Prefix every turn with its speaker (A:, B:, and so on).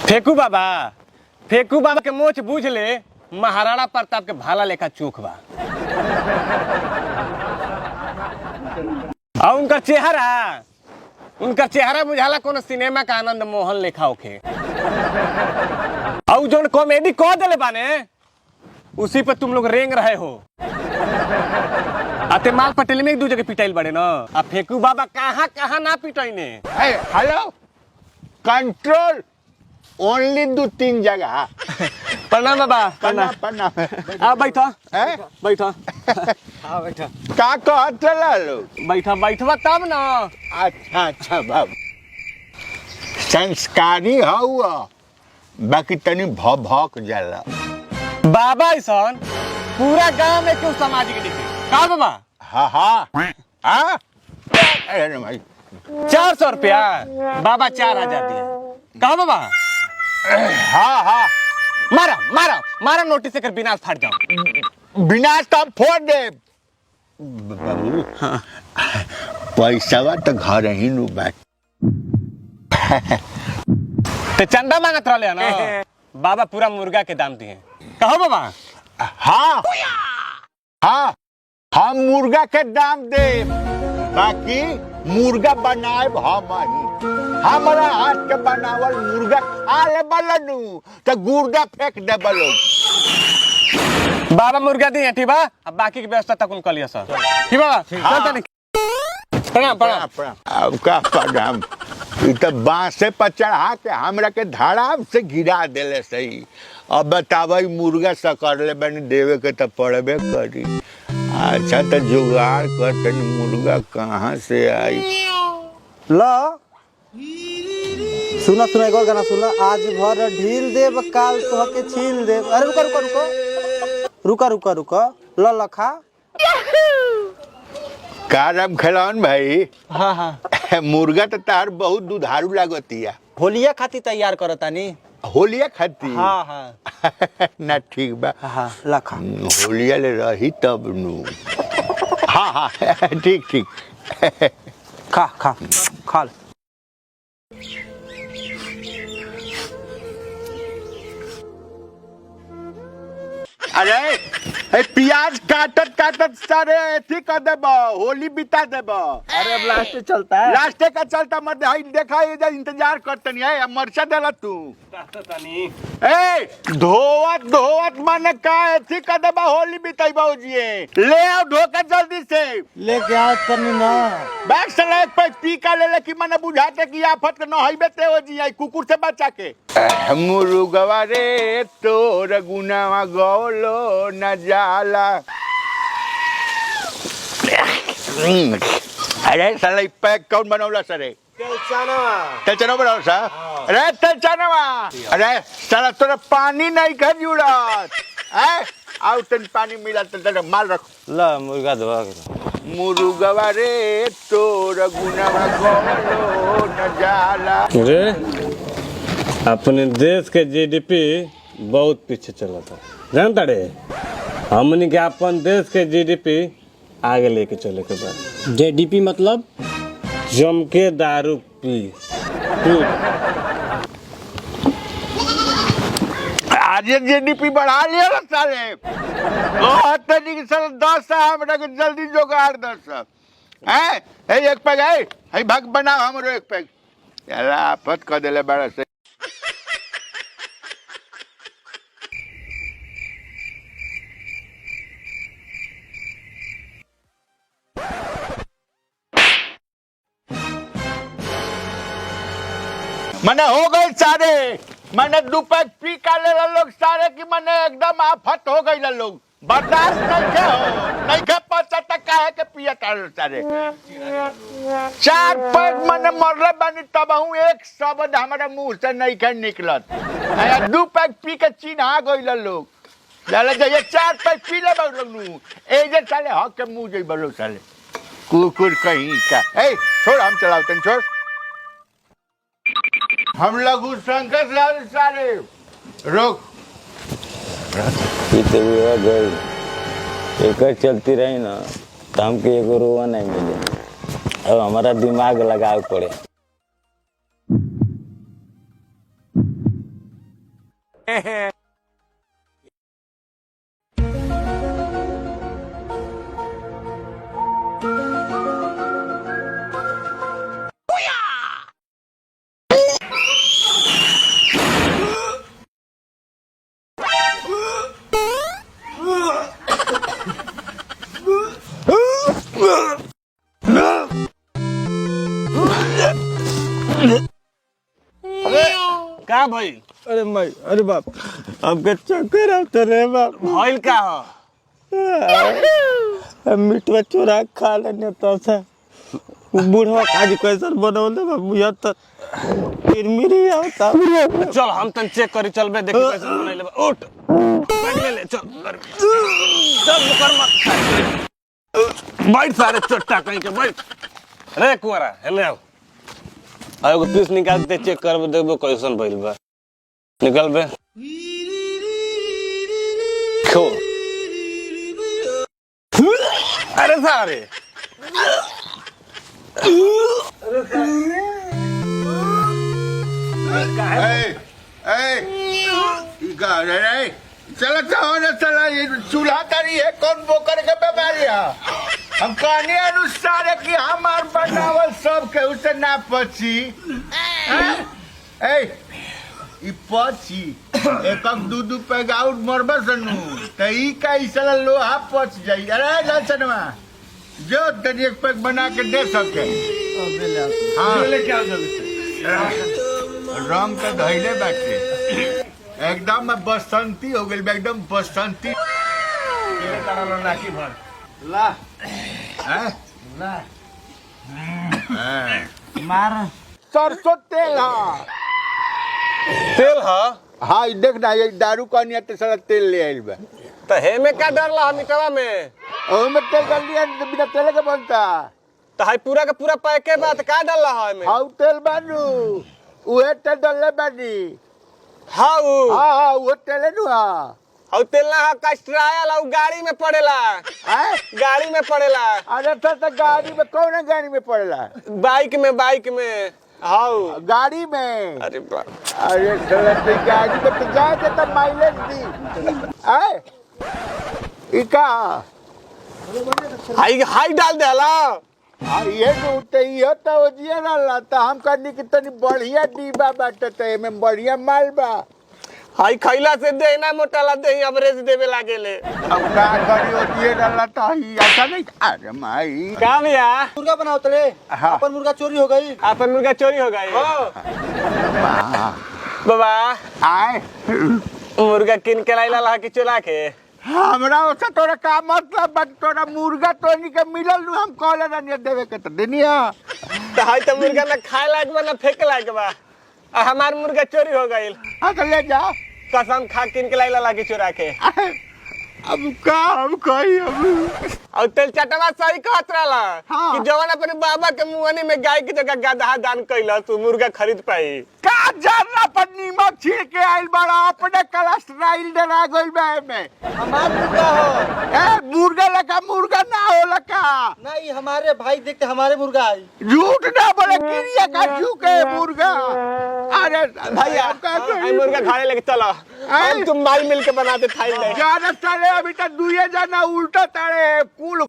A: फेकू बाबा के मोच बूझ ले, महाराणा प्रताप के भाला लेखा चोख बा। और उनका चेहरा बुझाला कोनो सिनेमा का आनंद मोहन लेखा होखे। और जो कॉमेडी कह दिले बाने उसी पर तुम लोग रेंग रहे हो। अते माल पटेल में एक दूसरे के पिटाइल बड़े ना। अब फेकू बाबा कहाँ कहाँ ना पिटाइने।
B: हेलो कंट्रोल ओनली 2-3 जगह।
A: प्रणाम बाबा।
B: प्रणाम।
A: आ बैठो बैठो।
B: का कहते लो?
A: बैठवा तब ना।
B: अच्छा बाबू संस्कारी हुआ बाकी तनी भौक जाला
A: बाबा। ऐसा पूरा गांव में क्यों सामाजिक दिखे का बाबा?
B: हाँ अरे भाई
A: 400 रुपया बाबा 4000 दिए कहा बाबा?
B: हाँ
A: मारा नोटिस कर विनाश फाट जाओ।
B: विनाश तो फोड़ दे बाबू। पैसा तो घर ही नु बैठ
A: ते चंदा मांगत रहे ना। बाबा पूरा मुर्गा के दाम दिए कहो बाबा?
B: हाँ हम मुर्गा के दाम दे बाकी मुर्गा बनाए हमारा हाथ के बनावल मुर्गा खा ले बलनू तो गुर्दा फेंक दे बलो।
A: बाबा मुर्गा दिए ठीक बा। अब बाकी की व्यवस्था तक उनका लिया सर ठीक बा। प्रणाम।
B: अब का प्रणाम। तो बांसे पर चढ़ा के हमरा के धड़ाम से गिरा देले सही। अब बतावई मुर्गा सकरले बनी देवे के तो पड़बे करी। अच्छा तो जुगाड़ कर तनी मुर्गा कहाँ से आई।
C: ला सुना एक और गाना सुना। आज भर ढील देव काल तो के छील देव। अरे रुका ला लखा
B: कारम खिलौन भाई।
C: हाँ
B: मुर्गा तो तार बहुत दुधारू लागतिया।
C: होलिया खाती तैयार करतानी।
B: होलिया खाती?
C: हाँ
B: ना ठीक बा।
C: हाँ लखा
B: होलिया ले रही तब नु। हाँ ठीक
C: खा ले।
B: अरे प्याज काटत सारे अथी कर देब होली बिता देब।
C: अरे अब लास्ट चलता है।
B: लास्ट का चलता मत देखा इधर इंतजार करतनी है मरचा देला तू। धोवत माने का अथी कर देब होली बिताइबो जिए। ले आओ धोकर जल्दी से
C: लेके आओ तनी ना।
B: बैग से ले पे पी का ले कि माने बुझाते कि आफत के न हइबे ते हो जिए कुकुर से बचा के। मुर्गवा रे तोर गुनावा गौलो न जाला। अरे साला पैक कौन बनौला सरे? तेलचनवा बनाओ सा। अरे तेलचनवा अरे साला तोरा पानी नहीं कर जुड़त है। आओ तन पानी मिला तो माल रख।
C: ला मुर्गा धोआ
B: मुर्गवा रे तोर गुनावा गौलो न जाला।
A: अरे अपने देश के जीडीपी बहुत पीछे चला था जानता रे। हमने के अपन देश के जीडीपी आगे लेके चले के बाद।
C: जेडीपी मतलब
A: जम के दारू पी
B: आज जीडीपी बढ़ा लिया ना साले। तनिक साल 10 हमरा के जल्दी जोगाड़ 10 है। एक पैग है भाग बनाओ हमरो एक पैग। यार आफत कर देले बड़ा से। मने हो गए सारे मने 2 पैक पी का ले लोग सारे की मने एकदम आफत हो गई लोग। बर्दाश्त नहीं के पचा तक काहे के पिया तार सारे। 4 पैक मने मरले बनी तब हूं एक शब्द हमारा मुंह से नहीं के निकलत। 2 पैक पी के चिन्हा गइल लोग। लाले जे 4 पैक पी ले बनु ए जे साले हक के मुंह जे बलो साले कुकुर कहीं का। ए छोड़ हम चलाओ तन छोड़। हम लघु संकट सारे रोक।
D: एक चलती रही ना तो हमके एगो रोआ नहीं मिले। अब हमारा दिमाग लगावे पड़े।
A: का भाई?
D: अरे माई, अरे बाप, हमके चक्कर आता रे बाप।
A: भइल का हो?
D: हम मिटवा चोरा खा लेने तो से बूढ़वा काज कैसन बनौले बाबू या तो मिरमिरी आता।
A: चल हम तन चेक करी, चल बे देखी कैसे बनैले बा। उठ बैठ ले चल चल कर मत बैठ सारे चट्टा कहीं के बैठ। रे कुआरा हेले आओ, एगो पीस निकाल के चेक करबे, देखबो कैसन भइल बा। निकल बे खो। अरे सारे
B: चला चाहो ना चला, ये चूल्हा तरी है कौन बोकर के बीमारी है। हम कहने अनुसार है कि हमार बनावल सब के उसे ना पची। ई पची एक दू पैग आउट मरबा सनु त ई का इसला लोहा पच जाई। अरे लचनवा जो तनी एक पैग बना के दे सके। हां ले क्या जल्दी से रंग का धइले बाटे एकदम बसंती हो गई, एकदम बसंती। ये तारा नाकी भर ला हैं ला
C: मार
B: सरसों तेल हा।
A: तेल ह
B: हाँ देख ना, ये दारू कहनी तो सारा तेल ले आइल बा।
A: त हे में का डरला मिटवा में?
B: ओमे तेल जल्दी बिना तेल के बनता।
A: त हाई पूरा के पूरा पैके बात का डरला है में?
B: हाउ तेल बानू उहे तेल डलले बानी।
A: हाउ
B: हाँ उहे तेल नु हां।
A: हाउ तेल ना कस्ट्रायल और गाड़ी में पड़ेला।
B: हैं
A: गाड़ी में पड़ेला।
B: अरे तो गाड़ी में कौन गाड़ी में पड़ेला?
A: बाइक में हाउ
B: गाड़ी में।
A: अरे बाप,
B: अरे चल गाड़ी में तो जाए के तब माइलेज दी। हैं ई का
A: हाई हाई डाल देला।
B: ये नूते ये तो ओजिया ना तो हम कहनी कि तनी बढ़िया डीबा बाटे तो एमे बढ़िया माल बा।
A: हाई खैला से देना मोटाला दे एवरेज देवे लागेले।
B: अब का करी ओजिया ना तो ही ऐसा नहीं। अरे माई
A: का भैया
C: मुर्गा बनाओ तले।
B: हाँ।
C: अपन मुर्गा चोरी हो गई।
A: अपन मुर्गा चोरी हो गई। बाबा
B: आए
A: मुर्गा किन के लाइला ला कि चुरा के?
B: हमरा ओसे तोरा का मतलब बट तोरा मुर्गा तोनी के मिलल नु हम कहले ना देवे के तो देनिया।
A: त हाई त मुर्गा ना खाए लायक बा ना फेंके लायक बा। आ हमार मुर्गा चोरी हो गइल।
B: हां तो ले जा।
A: कसम खा किन के लाइला ला कि चुरा के।
B: अब का हम कही अब
A: और तेल चटवा सही कहत रहला
B: हाँ।
A: कि जवन अपने बाबा के मुहनी में गाय की जगह गधा दान कइला तू मुर्गा खरीद पाई।
B: का जानना पर नीमक छील के आइल बड़ा अपने कोलेस्ट्रॉल डरा गइल बा में।
C: हमार मुर्गा हो।
B: ए मुर्गा लगा मुर्गा ना होला का।
C: नहीं हमारे भाई देखते हमारे मुर्गा आई।
B: झूठ ना बोले किरिया का झूके मुर्गा। अरे
A: भैया आई मुर्गा खाने लेके चलो। हम तुम भाई मिलके बनाते खाई ले।
B: जाना चले अभी तक दुए जाना उल्टा तारे कुल